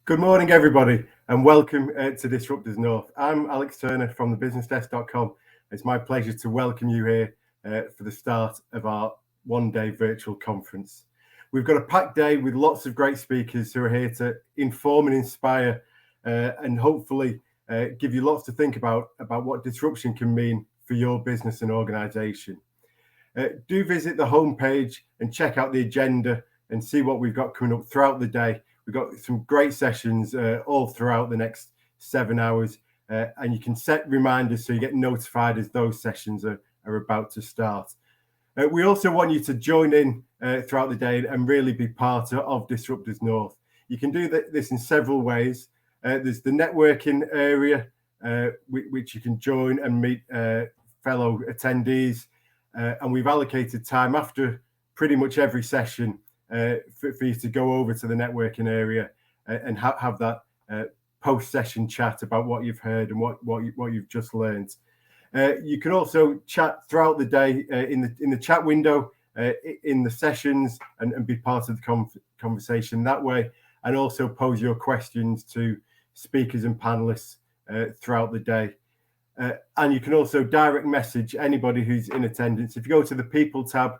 Good morning, everybody, and welcome to Disruptors North. I'm Alex Turner from thebusinessdesk.com. It's my pleasure to welcome you here for the start of our one-day virtual conference. We've got a packed day with lots of great speakers who are here to inform and inspire and hopefully give you lots to think about what disruption can mean for your business and organization. Do visit the homepage and check out the agenda and see what we've got coming up throughout the day. We've got some great sessions all throughout the next 7 hours, and you can set reminders so you get notified as those sessions are about to start. We also want you to join in throughout the day and really be part of Disruptors North. You can do this in several ways. There's the networking area, which you can join and meet fellow attendees, and we've allocated time after pretty much every session for you to go over to the networking area and have that post-session chat about what you've heard and what you've just learned. You can also chat throughout the day in the chat window, in the sessions, and be part of the conversation that way, and also pose your questions to speakers and panelists throughout the day. And you can also direct message anybody who's in attendance. If you go to the People tab,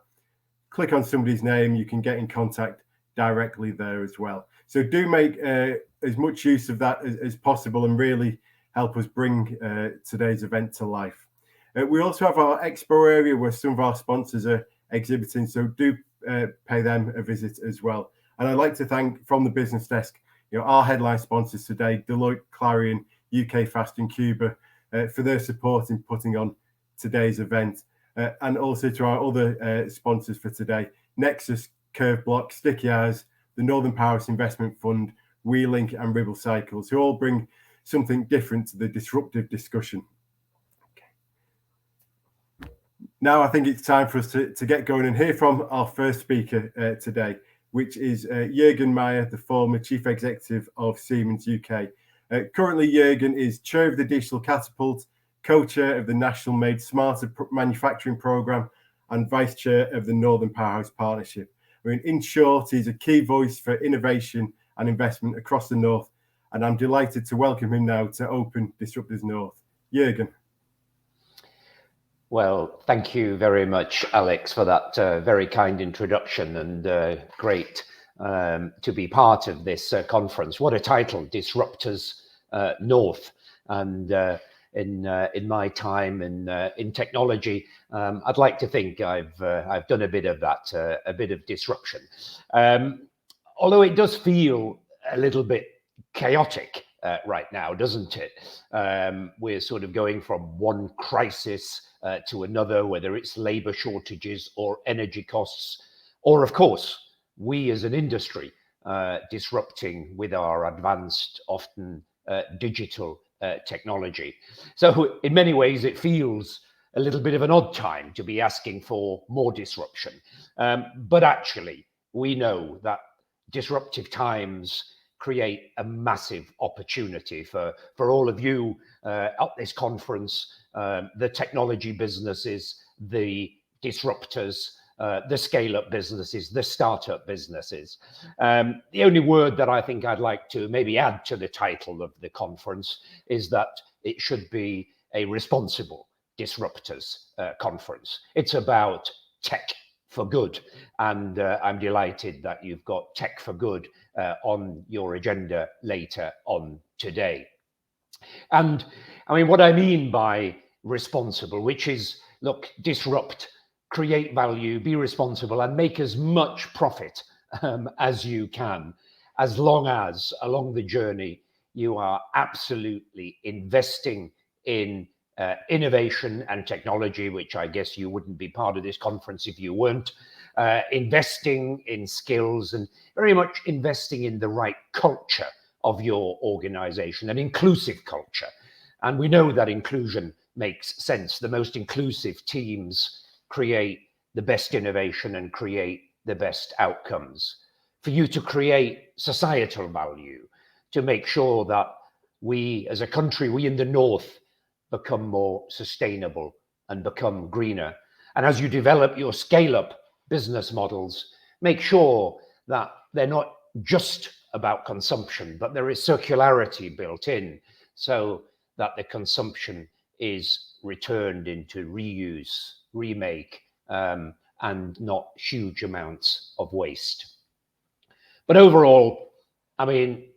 click on somebody's name, you can get in contact directly there as well. So do make as much use of that as possible and really help us bring today's event to life. We also have our expo area where some of our sponsors are exhibiting, so do pay them a visit as well. And I'd like to thank from the business desk, our headline sponsors today, Deloitte, Clarion, UK Fast and Cuba, for their support in putting on today's event. And also to our other sponsors for today, Nexus, Curveblock, Sticky Eyes, the Northern Powerhouse Investment Fund, WeLink and Ribble Cycles, who all bring something different to the disruptive discussion. Okay. Now I think it's time for us to get going and hear from our first speaker today, which is Juergen Maier, the former Chief Executive of Siemens UK. Currently, Jurgen is Chair of the Digital Catapult, Co-Chair of the National Made Smarter Manufacturing Programme, and Vice Chair of the Northern Powerhouse Partnership. I mean, in short, he's a key voice for innovation and investment across the North, and I'm delighted to welcome him now to open Disruptors North. Jurgen. Well, thank you very much, Alex, for that very kind introduction, and great to be part of this conference. What a title, Disruptors North. And in my time in technology, I'd like to think I've done a bit of that, a bit of disruption. Although it does feel a little bit chaotic right now, doesn't it? We're sort of going from one crisis to another, whether it's labor shortages or energy costs, or of course, we as an industry disrupting with our advanced, often digital technology. So in many ways, it feels a little bit of an odd time to be asking for more disruption. But actually, we know that disruptive times create a massive opportunity for all of you at this conference, the technology businesses, the disruptors, the scale-up businesses, the startup businesses. The only word that I think I'd like to maybe add to the title of the conference is that it should be a responsible disruptors conference. It's about tech for good, and I'm delighted that you've got tech for good on your agenda later on today. And I mean, what I mean by responsible, which is, look, disrupt, create value, be responsible, and make as much profit as you can, as long as along the journey you are absolutely investing in innovation and technology, which I guess you wouldn't be part of this conference if you weren't, investing in skills and very much investing in the right culture of your organization, an inclusive culture. And we know that inclusion makes sense. The most inclusive teams create the best innovation and create the best outcomes. For you to create societal value, to make sure that we as a country, we in the North, become more sustainable and become greener. And as you develop your scale-up business models, make sure that they're not just about consumption, but there is circularity built in so that the consumption is returned into reuse, remake, and not huge amounts of waste. But overall, I mean,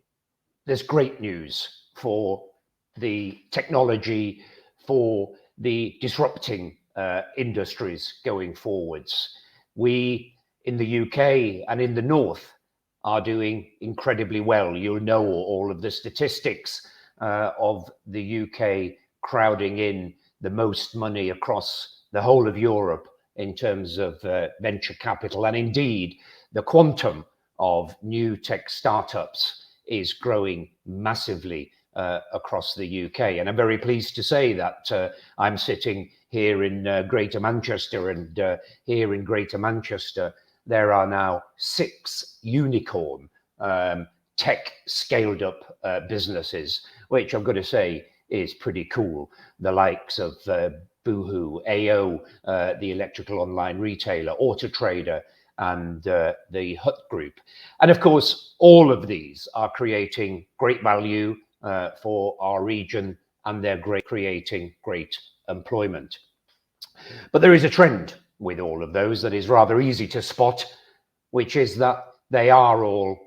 there's great news for the technology, for the disrupting industries going forwards. We in the UK and in the North are doing incredibly well. You'll know all of the statistics of the UK crowding in the most money across the whole of Europe in terms of venture capital, and indeed the quantum of new tech startups is growing massively across the UK. And I'm very pleased to say that I'm sitting here in Greater Manchester, and here in Greater Manchester there are now 6 unicorn tech scaled up businesses, which I've got to say is pretty cool. The likes of Boohoo, AO, the electrical online retailer, Auto Trader, and the Hut Group. And of course, all of these are creating great value for our region, and they're creating great employment. But there is a trend with all of those that is rather easy to spot, which is that they are all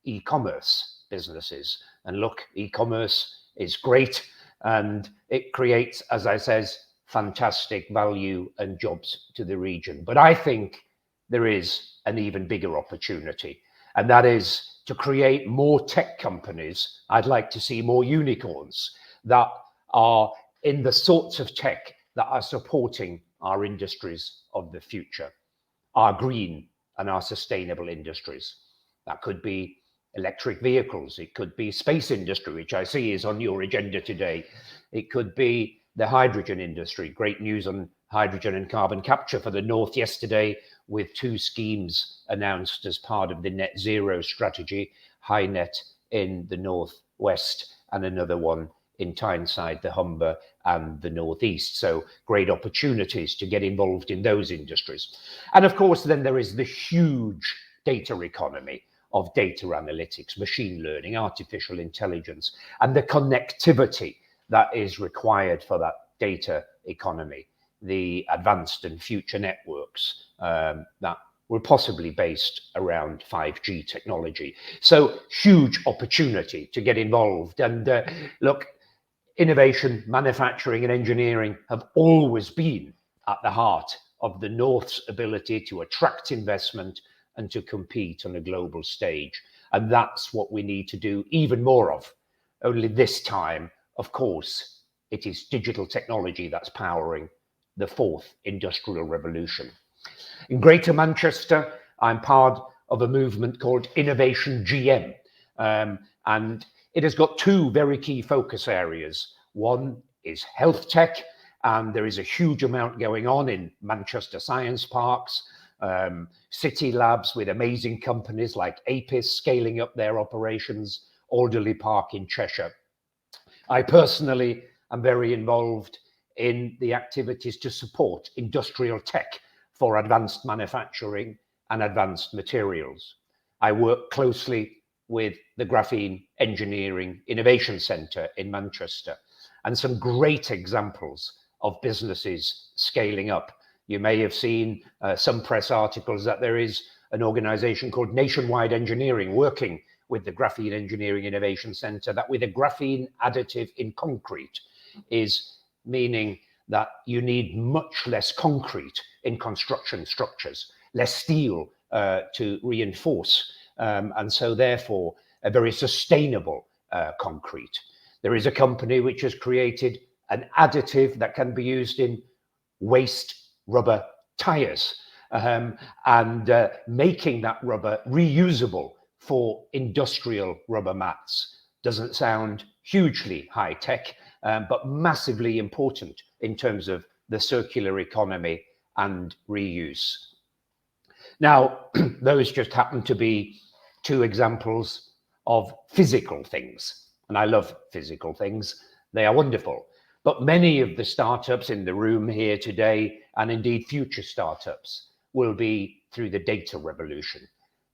e-commerce businesses. And look, e-commerce is great, and it creates, as I says, fantastic value and jobs to the region. But I think there is an even bigger opportunity, and that is to create more tech companies. I'd like to see more unicorns that are in the sorts of tech that are supporting our industries of the future, our green and our sustainable industries. That could be electric vehicles, it could be space industry, which I see is on your agenda today. It could be the hydrogen industry. Great news on hydrogen and carbon capture for the North yesterday, with 2 schemes announced as part of the net zero strategy, HyNet in the Northwest and another one in Tyneside, the Humber, and the Northeast. So great opportunities to get involved in those industries. And of course, then there is the huge data economy of data analytics, machine learning, artificial intelligence, and the connectivity that is required for that data economy, the advanced and future networks that were possibly based around 5G technology. So huge opportunity to get involved. And look, innovation, manufacturing and engineering have always been at the heart of the North's ability to attract investment and to compete on a global stage. And that's what we need to do even more of. Only this time, of course, it is digital technology that's powering the 4th industrial revolution. In Greater Manchester, I'm part of a movement called Innovation GM, and it has got 2 very key focus areas. One is health tech, and there is a huge amount going on in Manchester science parks, city labs with amazing companies like Apis scaling up their operations, Alderley Park in Cheshire. I personally am very involved in the activities to support industrial tech for advanced manufacturing and advanced materials. I work closely with the Graphene Engineering Innovation Centre in Manchester, and some great examples of businesses scaling up. You may have seen some press articles that there is an organisation called Nationwide Engineering working with the Graphene Engineering Innovation Centre, that with a graphene additive in concrete is meaning that you need much less concrete in construction structures, less steel to reinforce, and so therefore a very sustainable concrete. There is a company which has created an additive that can be used in waste rubber tires, and making that rubber reusable for industrial rubber mats. Doesn't sound hugely high tech, but massively important in terms of the circular economy and reuse. Now, those just happen to be 2 examples of physical things. And I love physical things. They are wonderful. But many of the startups in the room here today, and indeed future startups, will be through the data revolution,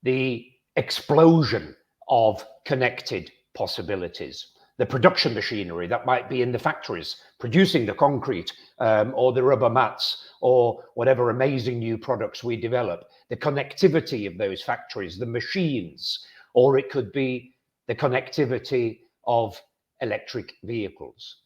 the explosion of connected possibilities, the production machinery that might be in the factories producing the concrete or the rubber mats or whatever amazing new products we develop, the connectivity of those factories, the machines, or it could be the connectivity of electric vehicles,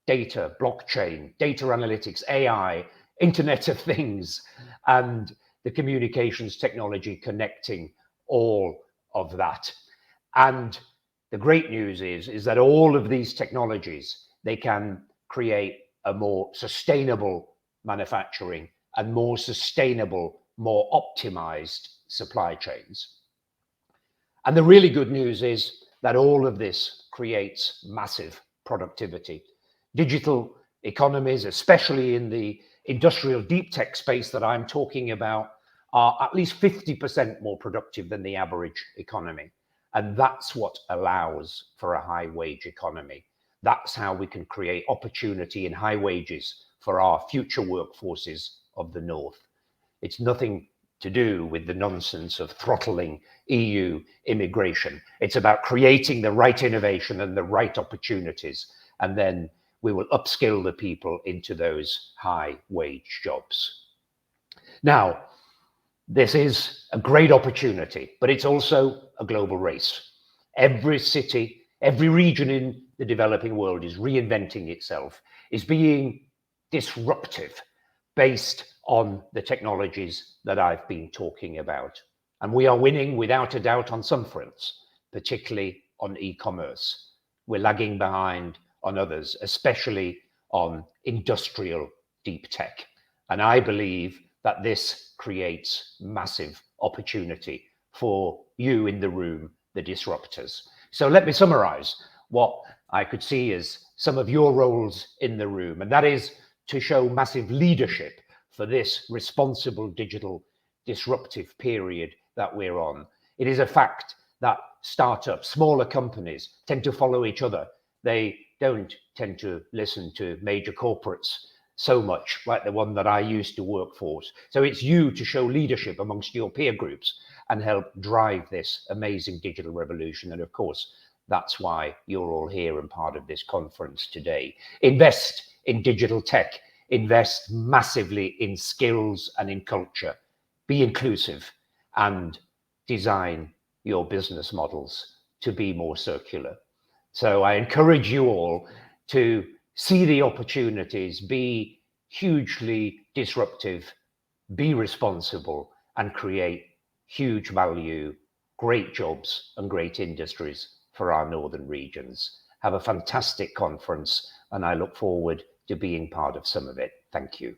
data, blockchain, data analytics, AI, Internet of Things, and the communications technology connecting all of that. And the great news is that all of these technologies, they can create a more sustainable manufacturing and more sustainable, more optimized supply chains. And the really good news is that all of this creates massive productivity. Digital economies, especially in the industrial deep tech space that I'm talking about, are at least 50% more productive than the average economy. And that's what allows for a high wage economy. That's how we can create opportunity in high wages for our future workforces of the North. It's nothing to do with the nonsense of throttling EU immigration. It's about creating the right innovation and the right opportunities, and then we will upskill the people into those high wage jobs. Now, this is a great opportunity, but it's also a global race. Every city, every region in the developing world is reinventing itself, is being disruptive based on the technologies that I've been talking about. And we are winning without a doubt on some fronts, particularly on e-commerce. We're lagging behind on others, especially on industrial deep tech. And I believe that this creates massive opportunity for you in the room, the disruptors. So let me summarize what I could see as some of your roles in the room, and that is to show massive leadership for this responsible digital disruptive period that we're on. It is a fact that startups, smaller companies, tend to follow each other. They don't tend to listen to major corporates so much like the one that I used to work for. So it's you to show leadership amongst your peer groups and help drive this amazing digital revolution. And of course, that's why you're all here and part of this conference today. Invest in digital tech, invest massively in skills and in culture, be inclusive, and design your business models to be more circular. So I encourage you all to see the opportunities, be hugely disruptive, be responsible, and create huge value, great jobs, and great industries for our northern regions. Have a fantastic conference, and I look forward to being part of some of it. Thank you.